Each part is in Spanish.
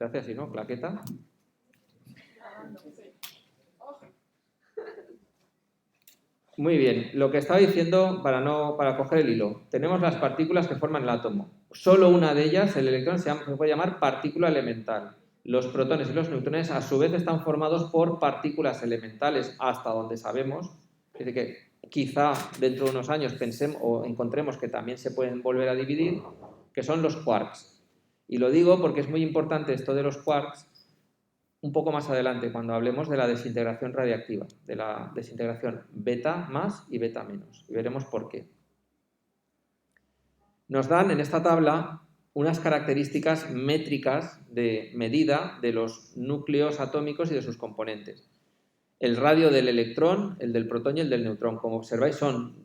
Se hace así, ¿no? Claqueta. Muy bien, lo que estaba diciendo para coger el hilo. Tenemos las partículas que forman el átomo. Solo una de ellas, el electrón, se puede llamar partícula elemental. Los protones y los neutrones a su vez están formados por partículas elementales, hasta donde sabemos. Es decir, que quizá dentro de unos años pensemos o encontremos que también se pueden volver a dividir, que son los quarks. Y lo digo porque es muy importante esto de los quarks un poco más adelante, cuando hablemos de la desintegración radiactiva, de la desintegración beta más y beta menos. Y veremos por qué. Nos dan en esta tabla unas características métricas de medida de los núcleos atómicos y de sus componentes. El radio del electrón, el del protón y el del neutrón. Como observáis, son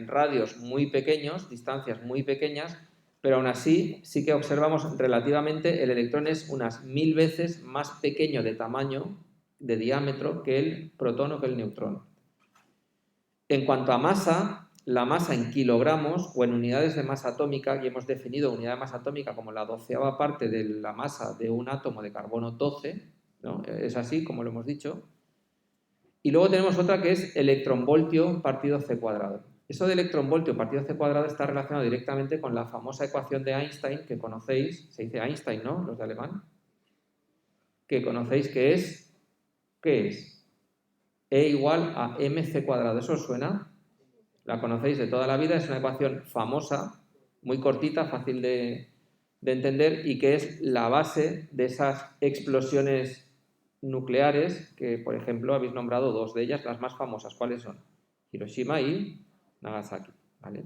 radios muy pequeños, distancias muy pequeñas, pero aún así sí que observamos relativamente el electrón es unas 1000 veces más pequeño de tamaño, de diámetro, que el protón o que el neutrón. En cuanto a masa, la masa en kilogramos o en unidades de masa atómica, y hemos definido unidad de masa atómica como la 12ª parte de la masa de un átomo de carbono 12, ¿no? Es así como lo hemos dicho. Y luego tenemos otra que es electronvoltio partido c cuadrado. Eso de electronvoltio partido c cuadrado está relacionado directamente con la famosa ecuación de Einstein que conocéis, se dice Einstein, ¿no? Los de alemán. Que conocéis que es, ¿qué es? E igual a mc cuadrado. ¿Eso os suena? La conocéis de toda la vida, es una ecuación famosa, muy cortita, fácil de entender y que es la base de esas explosiones nucleares que, por ejemplo, habéis nombrado dos de ellas, las más famosas. ¿Cuáles son? Hiroshima y Nagasaki, ¿vale?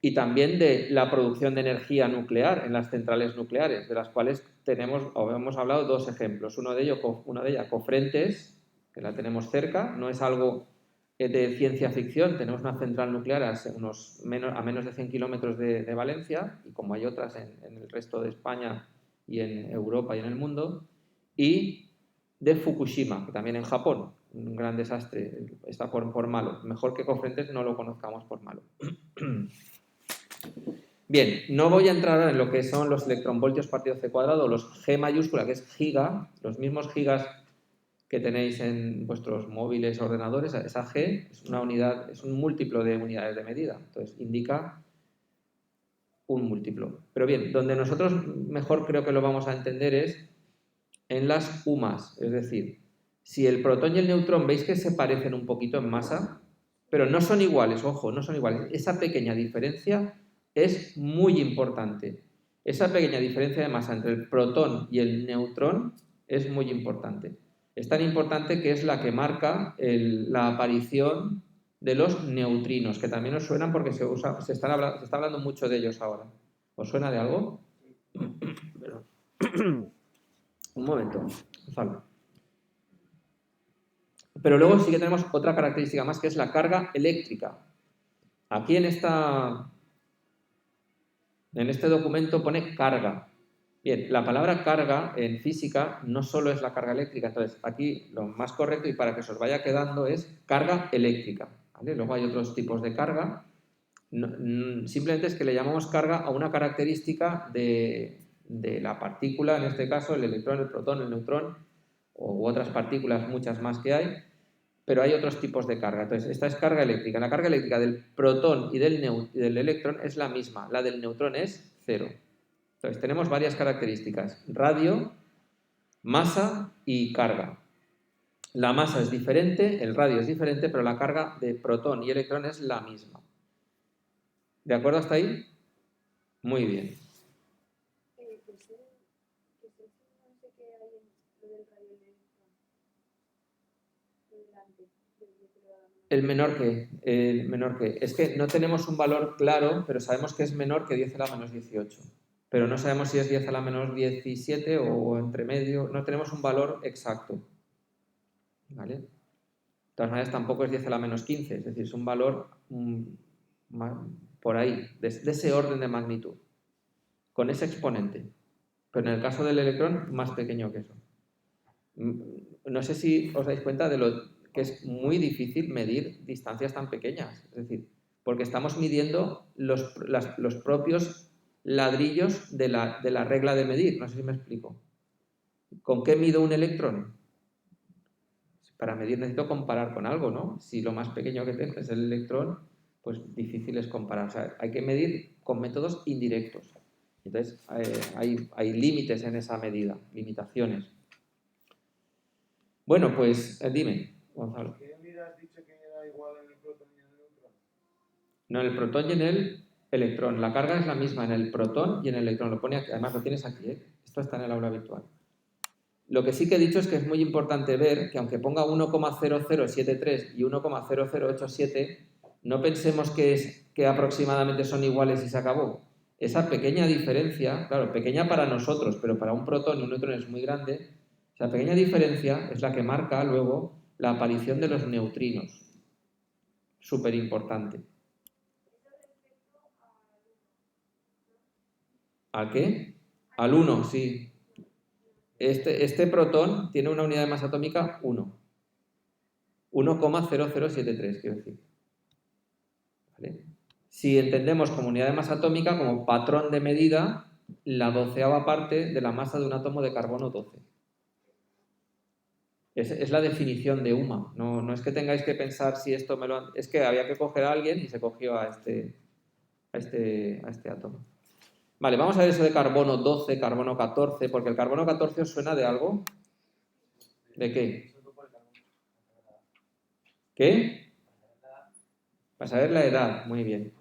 Y también de la producción de energía nuclear en las centrales nucleares, de las cuales hemos hablado dos ejemplos. Una de ellas, Cofrentes, que la tenemos cerca, no es algo de ciencia ficción, tenemos una central nuclear a menos de 100 kilómetros de Valencia, y como hay otras en el resto de España y en Europa y en el mundo, y de Fukushima, que también en Japón, un gran desastre, está por malo. Mejor que Cofrentes no lo conozcamos por malo. Bien, no voy a entrar ahora en lo que son los electronvoltios partido c cuadrado, los G mayúscula, que es giga, los mismos gigas que tenéis en vuestros móviles, ordenadores. Esa G es una unidad, es un múltiplo de unidades de medida, entonces indica un múltiplo. Pero bien, donde nosotros mejor creo que lo vamos a entender es en las UMAS, es decir, si el protón y el neutrón veis que se parecen un poquito en masa, pero no son iguales, ojo, no son iguales. Esa pequeña diferencia es muy importante. Esa pequeña diferencia de masa entre el protón y el neutrón es muy importante. Es tan importante que es la que marca la aparición de los neutrinos, que también os suenan porque se está hablando mucho de ellos ahora. ¿Os suena de algo? Un momento, Gonzalo. Pero luego sí que tenemos otra característica más, que es la carga eléctrica. Aquí en este documento pone carga. Bien, la palabra carga en física no solo es la carga eléctrica, entonces aquí lo más correcto y para que se os vaya quedando es carga eléctrica, ¿vale? Luego hay otros tipos de carga. Simplemente es que le llamamos carga a una característica de la partícula, en este caso el electrón, el protón, el neutrón u otras partículas, muchas más que hay, pero hay otros tipos de carga. Entonces, esta es carga eléctrica. La carga eléctrica del protón y del electrón es la misma. La del neutrón es 0. Entonces, tenemos varias características. Radio, masa y carga. La masa es diferente, el radio es diferente, pero la carga de protón y electrón es la misma. ¿De acuerdo hasta ahí? Muy bien. El menor que. Es que no tenemos un valor claro, pero sabemos que es menor que 10 a la menos 18. Pero no sabemos si es 10 a la menos 17 o entre medio. No tenemos un valor exacto. ¿Vale? De todas maneras, tampoco es 10 a la menos 15. Es decir, es un valor por ahí, de ese orden de magnitud. Con ese exponente. Pero en el caso del electrón, más pequeño que eso. No sé si os dais cuenta de lo que es muy difícil medir distancias tan pequeñas. Es decir, porque estamos midiendo los propios ladrillos de la regla de medir. No sé si me explico. ¿Con qué mido un electrón? Para medir necesito comparar con algo, ¿no? Si lo más pequeño que tengo es el electrón, pues difícil es comparar. O sea, hay que medir con métodos indirectos. Entonces, hay límites en esa medida, limitaciones. Bueno, pues dime, Gonzalo. ¿Qué unidad has dicho que era igual en el protón y en el neutrón? No, en el protón y en el electrón. La carga es la misma en el protón y en el electrón. Lo pone aquí, además lo tienes aquí, ¿eh? Esto está en el aula virtual. Lo que sí que he dicho es que es muy importante ver que aunque ponga 1,0073 y 1,0087, no pensemos que aproximadamente son iguales y se acabó. Esa pequeña diferencia, claro, pequeña para nosotros, pero para un protón y un neutrón es muy grande, esa pequeña diferencia es la que marca luego la aparición de los neutrinos. Súper importante. ¿Al qué? Al 1, sí. Este protón tiene una unidad de masa atómica 1. 1,0073, quiero decir. ¿Vale? Si entendemos como unidad de masa atómica, como patrón de medida, la 12ª parte de la masa de un átomo de carbono 12. Es la definición de UMA. No es que tengáis que pensar si esto me lo... Es que había que coger a alguien y se cogió a este átomo. Vale, vamos a ver eso de carbono 12, carbono 14, porque el carbono 14 os suena de algo. ¿De qué? ¿Qué? Para saber la edad, muy bien.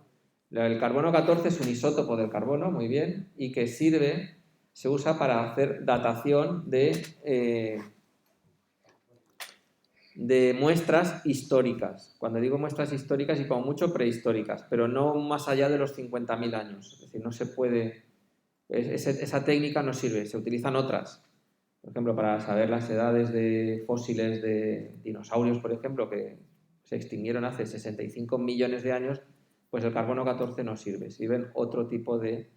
El carbono 14 es un isótopo del carbono, muy bien, y que se usa para hacer datación de muestras históricas. Cuando digo muestras históricas y como mucho prehistóricas, pero no más allá de los 50.000 años. Es decir, no se puede... Esa técnica no sirve, se utilizan otras. Por ejemplo, para saber las edades de fósiles de dinosaurios, por ejemplo, que se extinguieron hace 65 millones de años, pues el carbono 14 no sirve. Sirven otro tipo de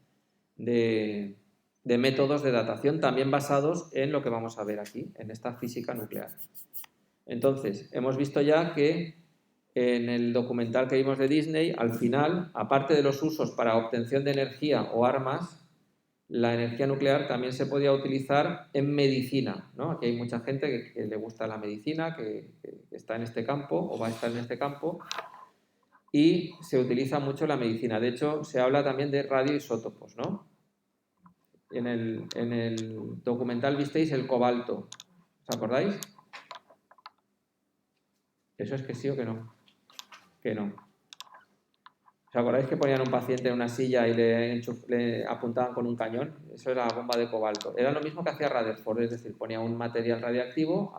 métodos de datación también basados en lo que vamos a ver aquí, en esta física nuclear. Entonces, hemos visto ya que en el documental que vimos de Disney, al final, aparte de los usos para obtención de energía o armas, la energía nuclear también se podía utilizar en medicina, ¿no? Aquí hay mucha gente que le gusta la medicina, que está en este campo o va a estar en este campo, y se utiliza mucho la medicina. De hecho, se habla también de radioisótopos, ¿no? En el documental visteis el cobalto. ¿Os acordáis? ¿Eso es que sí o que no? Que no. ¿Os acordáis que ponían un paciente en una silla y le apuntaban con un cañón? Eso era la bomba de cobalto. Era lo mismo que hacía Rutherford, es decir, ponía un material radiactivo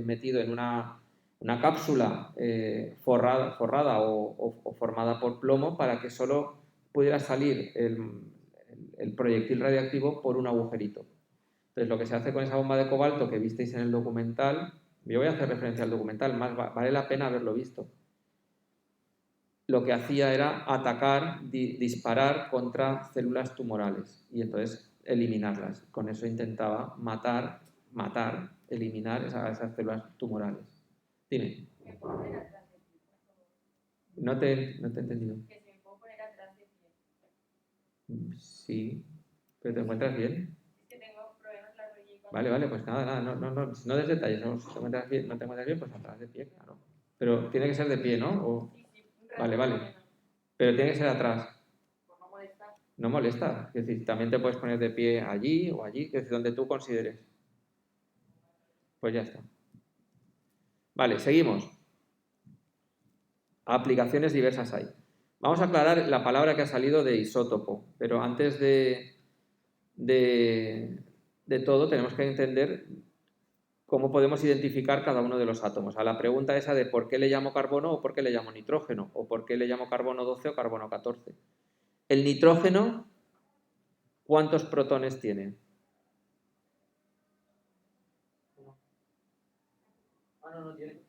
metido en una cápsula forrada o formada por plomo para que solo pudiera salir el proyectil radiactivo por un agujerito. Entonces, lo que se hace con esa bomba de cobalto que visteis en el documental, yo voy a hacer referencia al documental, más vale la pena haberlo visto. Lo que hacía era atacar, disparar contra células tumorales y entonces eliminarlas. Con eso intentaba matar, eliminar esas células tumorales. Dime. No te he entendido. Que se me puedo poner atrás de pie. Sí, pero ¿te encuentras bien? Es que tengo problemas en la rodilla. Vale, pues nada, no des detalles. No te encuentras bien, pues atrás de pie, claro. Pero tiene que ser de pie, ¿no? Sí, Vale. Pero tiene que ser atrás. Por no molestar. No molesta. Es decir, también te puedes poner de pie allí o allí, que es donde tú consideres. Pues ya está. Vale, seguimos. Aplicaciones diversas hay. Vamos a aclarar la palabra que ha salido de isótopo, pero antes de todo tenemos que entender cómo podemos identificar cada uno de los átomos. A la pregunta esa de por qué le llamo carbono o por qué le llamo nitrógeno, o por qué le llamo carbono 12 o carbono 14. El nitrógeno, ¿cuántos protones tiene? No tiene.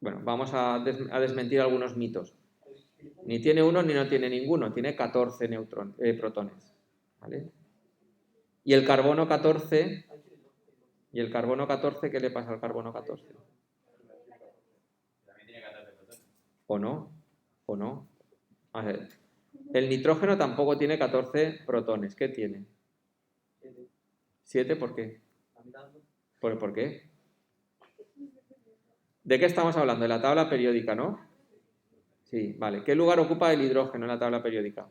Bueno, vamos a desmentir algunos mitos. Ni tiene uno ni no tiene ninguno, tiene 14 protones. ¿Vale? Y el carbono 14, ¿qué le pasa al carbono 14? ¿O no? A ver, El nitrógeno tampoco tiene 14 protones. ¿Qué tiene? 7, ¿por qué? ¿Por qué? ¿De qué estamos hablando? De la tabla periódica, ¿no? Sí, vale. ¿Qué lugar ocupa el hidrógeno en la tabla periódica?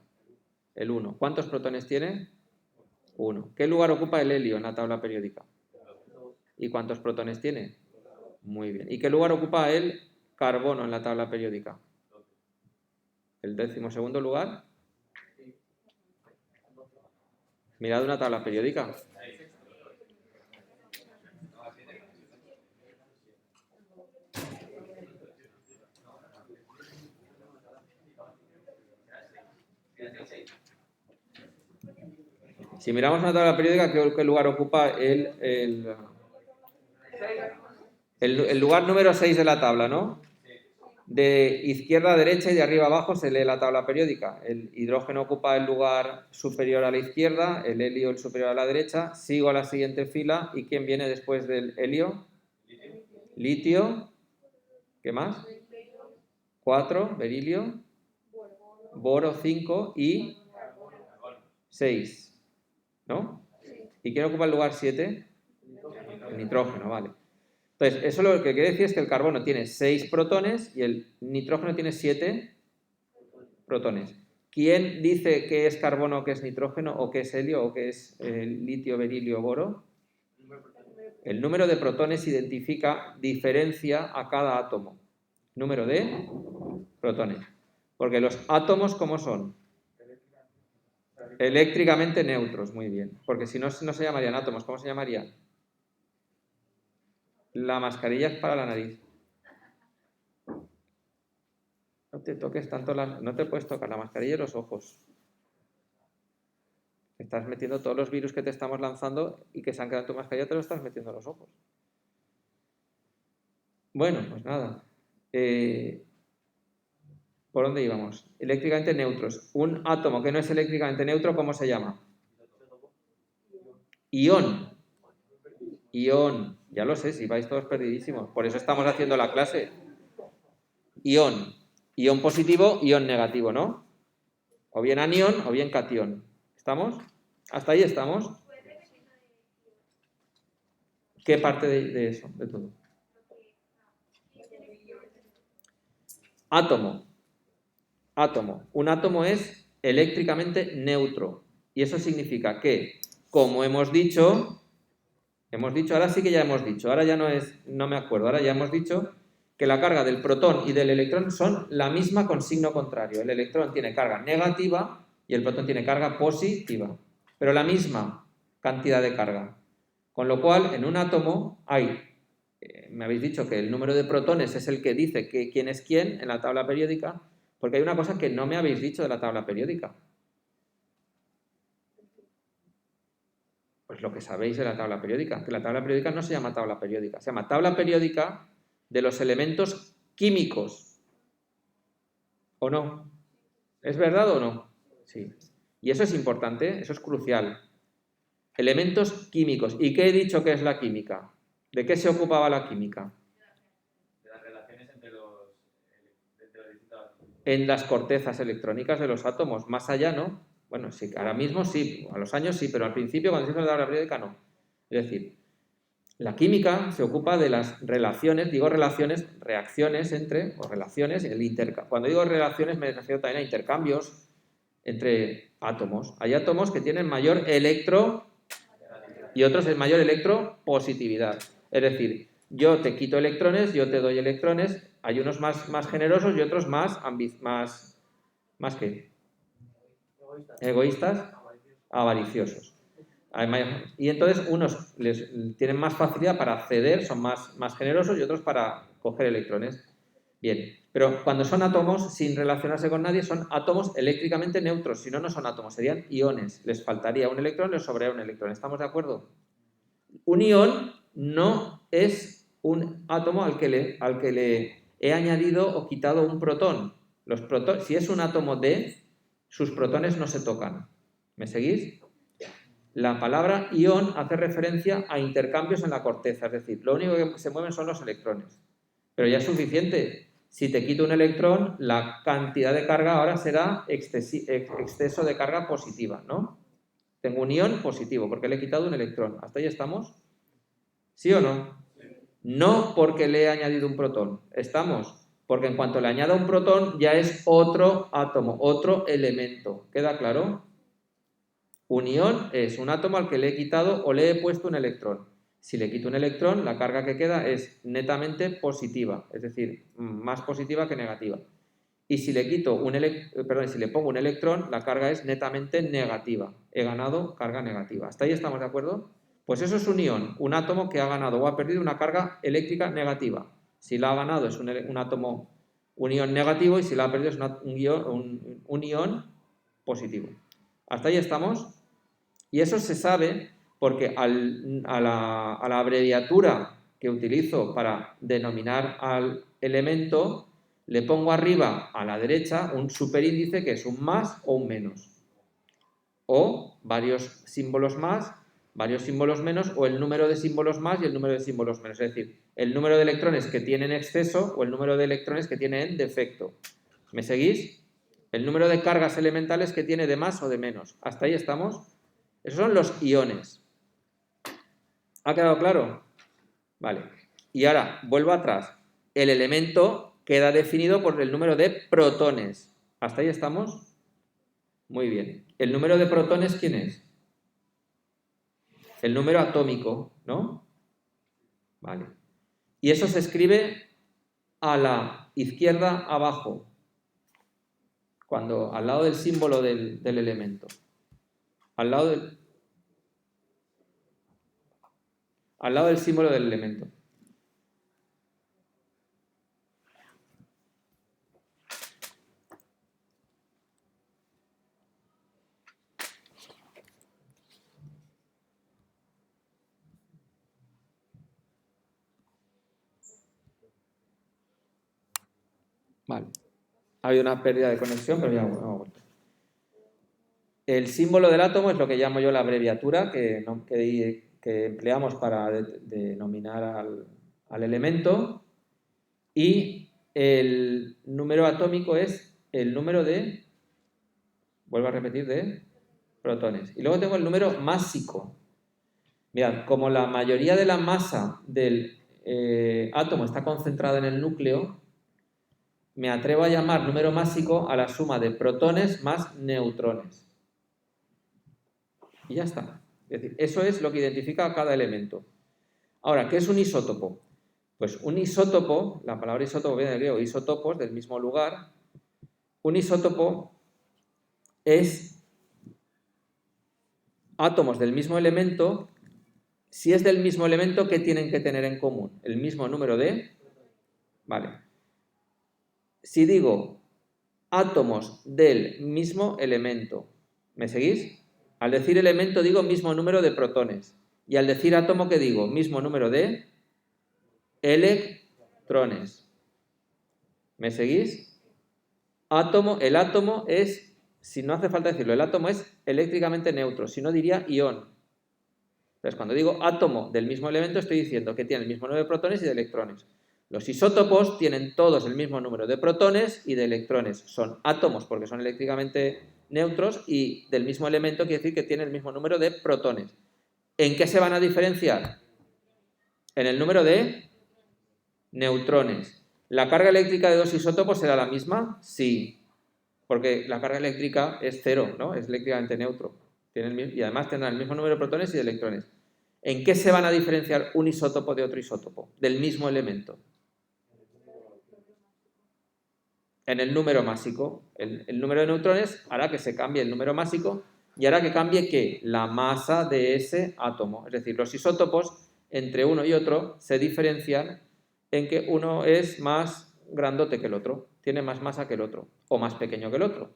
El 1. ¿Cuántos protones tiene? 1. ¿Qué lugar ocupa el helio en la tabla periódica? ¿Y cuántos protones tiene? Muy bien. ¿Y qué lugar ocupa el carbono en la tabla periódica? ¿El 12º lugar? Mirad una tabla periódica. Si miramos una tabla periódica, ¿qué lugar ocupa el lugar número 6 de la tabla, ¿no? De izquierda a derecha y de arriba a abajo se lee la tabla periódica. El hidrógeno ocupa el lugar superior a la izquierda, el helio el superior a la derecha. Sigo a la siguiente fila. ¿Y quién viene después del helio? Litio. ¿Qué más? 4, berilio. Boro 5 y 6. ¿No? ¿Y quién ocupa el lugar 7? El nitrógeno, vale. Entonces, eso lo que quiere decir es que el carbono tiene 6 protones y el nitrógeno tiene 7 protones. ¿Quién dice qué es carbono, qué es nitrógeno, o qué es helio, o qué es litio, berilio, boro? El número de protones diferencia a cada átomo. Número de protones. Porque los átomos, ¿cómo son? Eléctricamente neutros, muy bien. Porque si no, no se llamarían átomos, ¿cómo se llamarían? La mascarilla es para la nariz. No te toques tanto no te puedes tocar la mascarilla y los ojos. Estás metiendo todos los virus que te estamos lanzando y que se han quedado en tu mascarilla, te los estás metiendo en los ojos. Bueno, pues nada. ¿Por dónde íbamos? Eléctricamente neutros. Un átomo que no es eléctricamente neutro, ¿cómo se llama? Ión. Ión. Ya lo sé, si vais todos perdidísimos. Por eso estamos haciendo la clase. Ión. Ión positivo, ión negativo, ¿no? O bien anión o bien catión. ¿Estamos? ¿Hasta ahí estamos? ¿Qué parte de eso? De todo. Átomo. Átomo. Un átomo es eléctricamente neutro. Y eso significa que, como hemos dicho, ahora sí que ya hemos dicho, ahora ya no me acuerdo, ahora ya hemos dicho que la carga del protón y del electrón son la misma con signo contrario. El electrón tiene carga negativa y el protón tiene carga positiva, pero la misma cantidad de carga. Con lo cual, en un átomo me habéis dicho que el número de protones es el que dice quién es quién en la tabla periódica, porque hay una cosa que no me habéis dicho de la tabla periódica. Pues lo que sabéis de la tabla periódica, que la tabla periódica no se llama tabla periódica, se llama tabla periódica de los elementos químicos. ¿O no? ¿Es verdad o no? Sí. Y eso es importante, eso es crucial. Elementos químicos. ¿Y qué he dicho que es la química? ¿De qué se ocupaba la química? De las relaciones entre los distintos. En las cortezas electrónicas de los átomos. Más allá, ¿no? Bueno, sí, ahora mismo sí, a los años sí, pero al principio, cuando se hizo la tabla periódica, no. Es decir, la química se ocupa de las relaciones, digo relaciones, reacciones entre, o relaciones, el intercambio. Cuando digo relaciones me refiero también a intercambios entre átomos. Hay átomos que tienen mayor electro y otros en mayor electropositividad. Es decir, yo te quito electrones, yo te doy electrones, hay unos más generosos y otros más ¿qué? Egoístas, avariciosos. Y entonces unos tienen más facilidad para acceder, son más generosos y otros para coger electrones. Bien, pero cuando son átomos sin relacionarse con nadie son átomos eléctricamente neutros, si no, no son átomos, serían iones. Les faltaría un electrón, les sobraría un electrón. ¿Estamos de acuerdo? Un ión no es un átomo al que le he añadido o quitado un protón. Si es un átomo D, sus protones no se tocan. ¿Me seguís? La palabra ión hace referencia a intercambios en la corteza, es decir, lo único que se mueven son los electrones. Pero ya es suficiente. Si te quito un electrón, la cantidad de carga ahora será exceso de carga positiva, ¿no? Tengo un ion positivo porque le he quitado un electrón. ¿Hasta ahí estamos? ¿Sí o no? No porque le he añadido un protón. ¿Estamos? Porque en cuanto le añada un protón ya es otro átomo, otro elemento. ¿Queda claro? Un ion es un átomo al que le he quitado o le he puesto un electrón. Si le quito un electrón, la carga que queda es netamente positiva, es decir, más positiva que negativa. Y si le quito si le pongo un electrón, la carga es netamente negativa. He ganado carga negativa. ¿Hasta ahí estamos de acuerdo? Pues eso es un ion, un átomo que ha ganado o ha perdido una carga eléctrica negativa. Si la ha ganado es un átomo, un ion negativo, y si la ha perdido es un ion positivo. ¿Hasta ahí estamos? Y eso se sabe porque a la abreviatura que utilizo para denominar al elemento le pongo arriba a la derecha un superíndice que es un más o un menos. O varios símbolos más, varios símbolos menos, o el número de símbolos más y el número de símbolos menos. Es decir, el número de electrones que tienen exceso o el número de electrones que tienen defecto. ¿Me seguís? El número de cargas elementales que tiene de más o de menos. ¿Hasta ahí estamos? Esos son los iones. ¿Ha quedado claro? Vale. Y ahora, vuelvo atrás. El elemento queda definido por el número de protones. ¿Hasta ahí estamos? Muy bien. ¿El número de protones quién es? El número atómico, ¿no? Vale. Y eso se escribe a la izquierda abajo, al lado del símbolo del elemento. Al lado del símbolo del elemento. Vale. Ha habido una pérdida de conexión, pero ya hemos vuelto. El símbolo del átomo es lo que llamo yo la abreviatura que empleamos para denominar al elemento, y el número atómico es el número de, vuelvo a repetir, de protones. Y luego tengo el número másico. Mirad, como la mayoría de la masa del átomo está concentrada en el núcleo, me atrevo a llamar número másico a la suma de protones más neutrones. Y ya está. Es decir, eso es lo que identifica a cada elemento. Ahora, ¿qué es un isótopo? Pues un isótopo, la palabra isótopo viene del griego isótopos, del mismo lugar. Un isótopo es átomos del mismo elemento. Si es del mismo elemento, ¿qué tienen que tener en común? El mismo número de... Vale. Si digo átomos del mismo elemento, ¿me seguís? Al decir elemento digo mismo número de protones. Y al decir átomo, ¿qué digo? Mismo número de electrones. ¿Me seguís? Átomo, el átomo es, si no hace falta decirlo, el átomo es eléctricamente neutro, si no diría ion. Entonces, cuando digo átomo del mismo elemento, estoy diciendo que tiene el mismo número de protones y de electrones. Los isótopos tienen todos el mismo número de protones y de electrones. Son átomos porque son eléctricamente neutros y del mismo elemento quiere decir que tienen el mismo número de protones. ¿En qué se van a diferenciar? En el número de neutrones. ¿La carga eléctrica de dos isótopos será la misma? Sí, porque la carga eléctrica es cero, ¿no? Es eléctricamente neutro. Y además tendrán el mismo número de protones y de electrones. ¿En qué se van a diferenciar un isótopo de otro isótopo? Del mismo elemento. En el número másico. El número de neutrones hará que se cambie el número másico y hará que cambie ¿qué? La masa de ese átomo. Es decir, los isótopos entre uno y otro se diferencian en que uno es más grandote que el otro, tiene más masa que el otro, o más pequeño que el otro.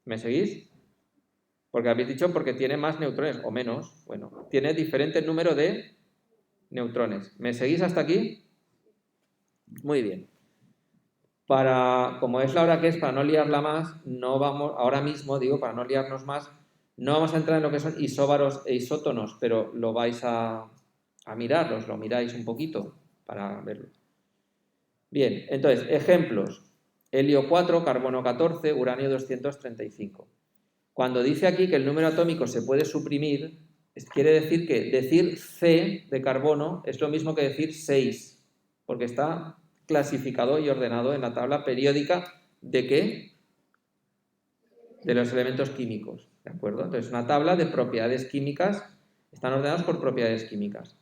¿Me seguís? Porque habéis dicho porque tiene más neutrones, o menos. Bueno, tiene diferente número de neutrones. ¿Me seguís hasta aquí? Muy bien. Como es la hora que es, para no liarla más, no vamos, ahora mismo, digo, para no liarnos más, no vamos a entrar en lo que son isóbaros e isótonos, pero lo vais a mirar, os lo miráis un poquito para verlo. Bien, entonces, ejemplos. Helio 4, carbono 14, uranio 235. Cuando dice aquí que el número atómico se puede suprimir, quiere decir que decir C de carbono es lo mismo que decir 6, porque está clasificado y ordenado en la tabla periódica ¿de qué? De los elementos químicos, ¿de acuerdo? Entonces, una tabla de propiedades químicas, están ordenados por propiedades químicas.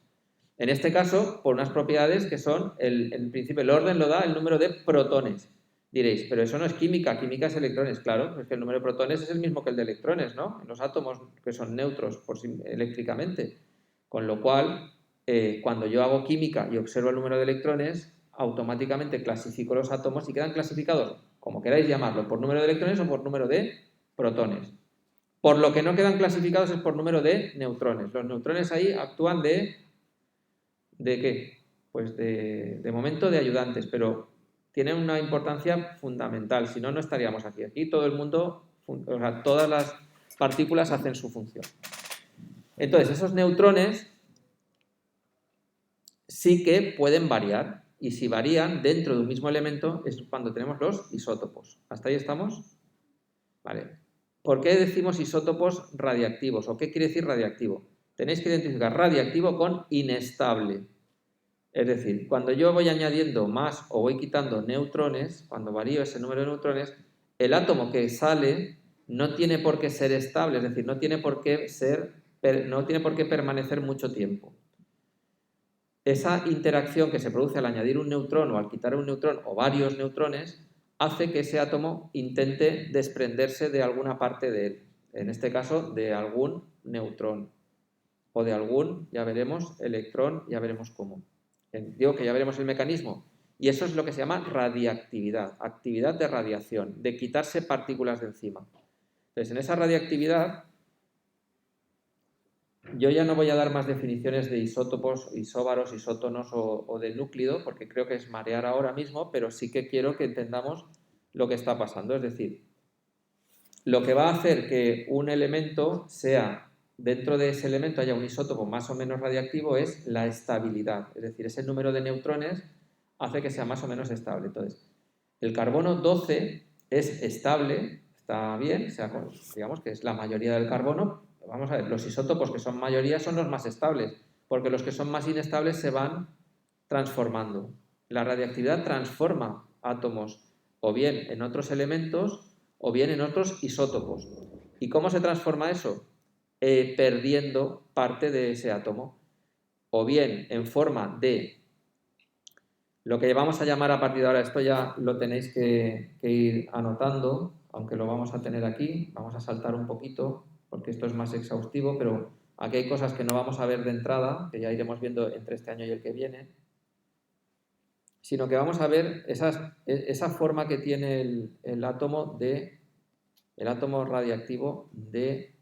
En este caso, por unas propiedades que son, en principio, el orden lo da el número de protones. Diréis, pero eso no es química, química es electrones. Claro, es que el número de protones es el mismo que el de electrones, ¿no? Los átomos que son neutros eléctricamente. Con lo cual, cuando yo hago química y observo el número de electrones, automáticamente clasifico los átomos y quedan clasificados, como queráis llamarlo, por número de electrones o por número de protones. Por lo que no quedan clasificados es por número de neutrones. Los neutrones ahí actúan ¿de qué? Pues de momento de ayudantes, pero tienen una importancia fundamental, si no, no estaríamos aquí. Aquí todo el mundo, o sea, todas las partículas hacen su función. Entonces, esos neutrones sí que pueden variar, y si varían dentro de un mismo elemento es cuando tenemos los isótopos. ¿Hasta ahí estamos? Vale. ¿Por qué decimos isótopos radiactivos? ¿O qué quiere decir radiactivo? Tenéis que identificar radiactivo con inestable. Es decir, cuando yo voy añadiendo más o voy quitando neutrones, cuando varío ese número de neutrones, el átomo que sale no tiene por qué ser estable, es decir, no tiene por qué permanecer mucho tiempo. Esa interacción que se produce al añadir un neutrón o al quitar un neutrón o varios neutrones hace que ese átomo intente desprenderse de alguna parte de él, en este caso de algún neutrón o de algún, ya veremos, electrón, ya veremos cómo. Digo que ya veremos el mecanismo. Y eso es lo que se llama radiactividad, actividad de radiación, de quitarse partículas de encima. Entonces, en esa radiactividad, yo ya no voy a dar más definiciones de isótopos, isóbaros, isótonos o de núcleo, porque creo que es marear ahora mismo, pero sí que quiero que entendamos lo que está pasando. Es decir, lo que va a hacer que un elemento sea, dentro de ese elemento haya un isótopo más o menos radiactivo es la estabilidad. Es decir, ese número de neutrones hace que sea más o menos estable. Entonces, el carbono 12 es estable, está bien, digamos que es la mayoría del carbono. Vamos a ver, los isótopos que son mayoría son los más estables, porque los que son más inestables se van transformando. La radiactividad transforma átomos o bien en otros elementos o bien en otros isótopos. ¿Y cómo se transforma eso? Perdiendo parte de ese átomo, o bien en forma de lo que vamos a llamar a partir de ahora, esto ya lo tenéis que ir anotando, aunque lo vamos a tener aquí, vamos a saltar un poquito porque esto es más exhaustivo, pero aquí hay cosas que no vamos a ver de entrada, que ya iremos viendo entre este año y el que viene, sino que vamos a ver esa forma que tiene el átomo radiactivo ¿de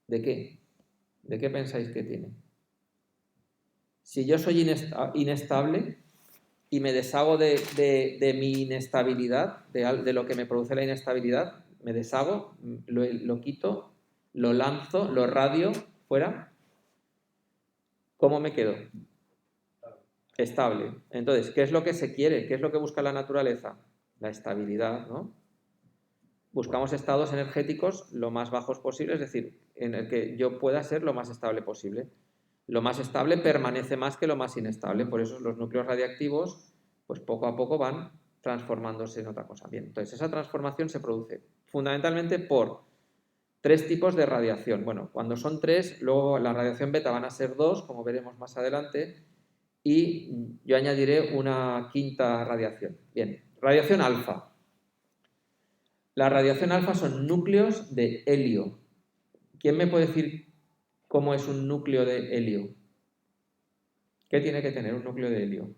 qué? ¿De qué pensáis que tiene? Si yo soy inestable y me deshago de mi inestabilidad, de lo que me produce la inestabilidad, me deshago, lo quito, lo lanzo, lo radio fuera, ¿cómo me quedo? Estable. Entonces, ¿qué es lo que se quiere? ¿Qué es lo que busca la naturaleza? La estabilidad, ¿no? Buscamos estados energéticos lo más bajos posible, es decir, en el que yo pueda ser lo más estable posible. Lo más estable permanece más que lo más inestable, por eso los núcleos radiactivos, pues poco a poco van transformándose en otra cosa. Bien, entonces esa transformación se produce fundamentalmente por 3 tipos de radiación. Bueno, cuando son 3, luego la radiación beta van a ser 2, como veremos más adelante, y yo añadiré una quinta radiación. Bien, radiación alfa. La radiación alfa son núcleos de helio. ¿Quién me puede decir cómo es un núcleo de helio? ¿Qué tiene que tener un núcleo de helio?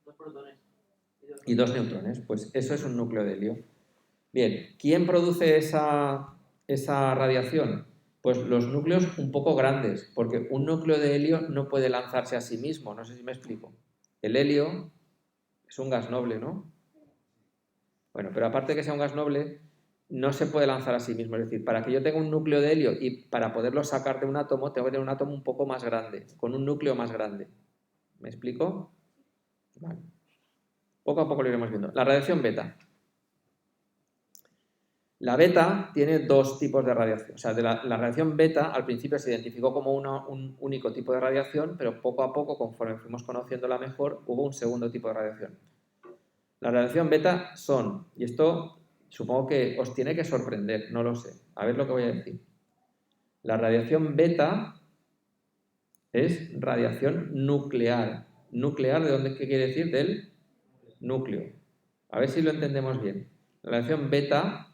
2 protones. Y 2 neutrones. Pues eso es un núcleo de helio. Bien, ¿quién produce esa radiación? Pues los núcleos un poco grandes, porque un núcleo de helio no puede lanzarse a sí mismo, no sé si me explico. El helio es un gas noble, ¿no? Bueno, pero aparte de que sea un gas noble, no se puede lanzar a sí mismo. Es decir, para que yo tenga un núcleo de helio y para poderlo sacar de un átomo, tengo que tener un átomo un poco más grande, con un núcleo más grande. ¿Me explico? Vale. Poco a poco lo iremos viendo. La radiación beta. La beta tiene dos tipos de radiación. O sea, la radiación beta al principio se identificó como un único tipo de radiación, pero poco a poco, conforme fuimos conociéndola mejor, hubo un segundo tipo de radiación. La radiación beta son, y esto supongo que os tiene que sorprender, no lo sé. A ver lo que voy a decir. La radiación beta es radiación nuclear. ¿Nuclear de dónde? ¿Qué quiere decir? Del núcleo. A ver si lo entendemos bien. La radiación beta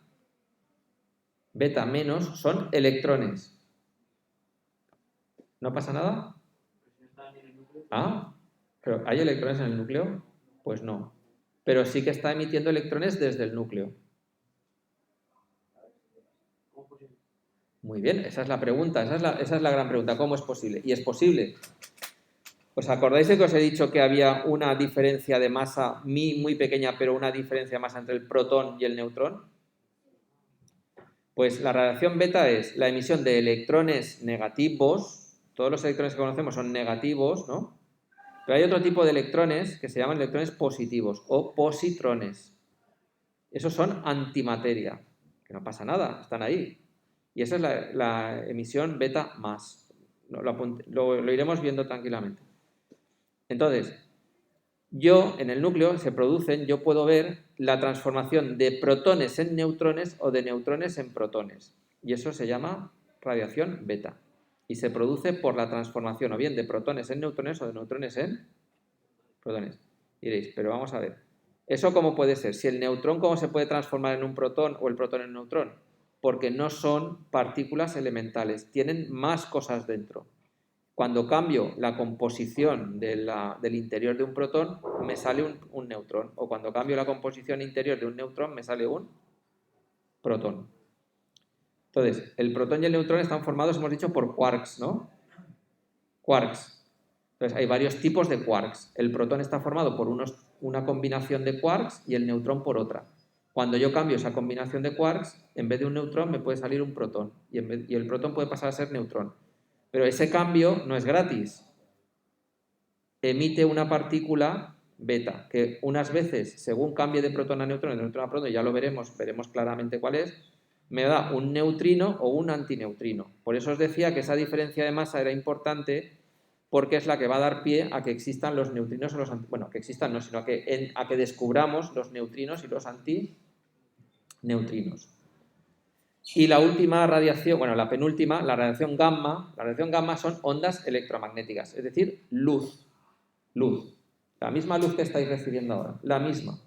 menos son electrones. ¿No pasa nada? Ah, ¿pero hay electrones en el núcleo? Pues no. Pero sí que está emitiendo electrones desde el núcleo. Muy bien, esa es la pregunta, esa es la gran pregunta. ¿Cómo es posible? Y es posible. ¿Os acordáis de que os he dicho que había una diferencia de masa muy pequeña, pero una diferencia de masa entre el protón y el neutrón? Pues la radiación beta es la emisión de electrones negativos. Todos los electrones que conocemos son negativos, ¿no? Pero hay otro tipo de electrones que se llaman electrones positivos o positrones. Esos son antimateria, que no pasa nada, están ahí. Y esa es la emisión beta más. Lo iremos viendo tranquilamente. Entonces, en el núcleo yo puedo ver la transformación de protones en neutrones o de neutrones en protones. Y eso se llama radiación beta. Y se produce por la transformación o bien de protones en neutrones o de neutrones en protones. Diréis, pero vamos a ver, ¿eso cómo puede ser? Si el neutrón, ¿cómo se puede transformar en un protón o el protón en un neutrón? Porque no son partículas elementales, tienen más cosas dentro. Cuando cambio la composición del interior de un protón, me sale un neutrón. O cuando cambio la composición interior de un neutrón, me sale un protón. Entonces, el protón y el neutrón están formados, hemos dicho, por quarks, ¿no? Quarks. Entonces, hay varios tipos de quarks. El protón está formado por una combinación de quarks y el neutrón por otra. Cuando yo cambio esa combinación de quarks, en vez de un neutrón me puede salir un protón. Y el protón puede pasar a ser neutrón. Pero ese cambio no es gratis. Emite una partícula beta, que unas veces, según cambie de protón a neutrón, de neutrón a protón, ya lo veremos claramente cuál es, me da un neutrino o un antineutrino. Por eso os decía que esa diferencia de masa era importante, porque es la que va a dar pie a que existan los neutrinos o los bueno, que existan no, sino a que descubramos los neutrinos y los antineutrinos. Y la última radiación, bueno, la penúltima, la radiación gamma son ondas electromagnéticas, es decir, luz. La misma luz que estáis recibiendo ahora, la misma.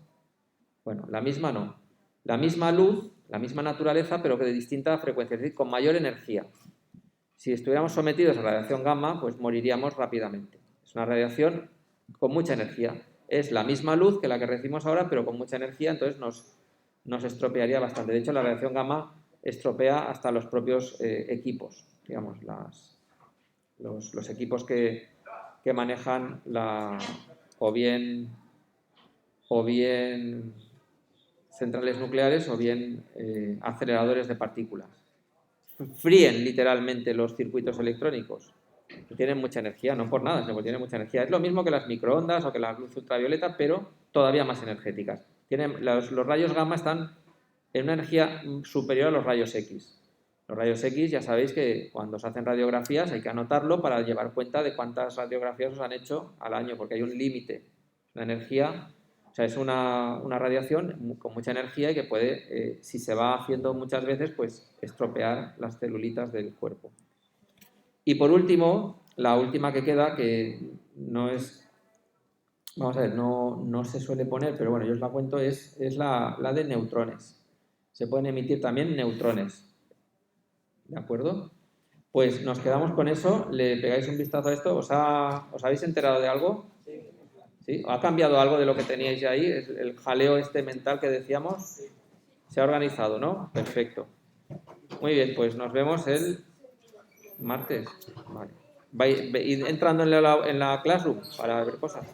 Bueno, la misma no. La misma luz, la misma naturaleza, pero que de distinta frecuencia, es decir, con mayor energía. Si estuviéramos sometidos a radiación gamma, pues moriríamos rápidamente. Es una radiación con mucha energía. Es la misma luz que la que recibimos ahora, pero con mucha energía, entonces nos estropearía bastante. De hecho, la radiación gamma estropea hasta los propios equipos, digamos, los equipos que manejan o bien centrales nucleares o bien aceleradores de partículas. Fríen literalmente los circuitos electrónicos. Tienen mucha energía, no por nada, sino porque tienen mucha energía. Es lo mismo que las microondas o que la luz ultravioleta, pero todavía más energéticas. Los rayos gamma están en una energía superior a los rayos X. Los rayos X ya sabéis que cuando se hacen radiografías hay que anotarlo para llevar cuenta de cuántas radiografías os han hecho al año, porque hay un límite. La energía, o sea, es una radiación con mucha energía y que puede, si se va haciendo muchas veces, pues estropear las celulitas del cuerpo. Y por último, la última que queda, que no es, vamos a ver, no se suele poner, pero bueno, yo os la cuento, es la de neutrones. Se pueden emitir también neutrones. ¿De acuerdo? Pues nos quedamos con eso. Le pegáis un vistazo a esto. ¿Os habéis enterado de algo? ¿Sí? ¿Ha cambiado algo de lo que teníais ya ahí? El jaleo mental que decíamos se ha organizado, ¿no? Perfecto. Muy bien, pues nos vemos el martes. Vale. Vais entrando en la Classroom para ver cosas.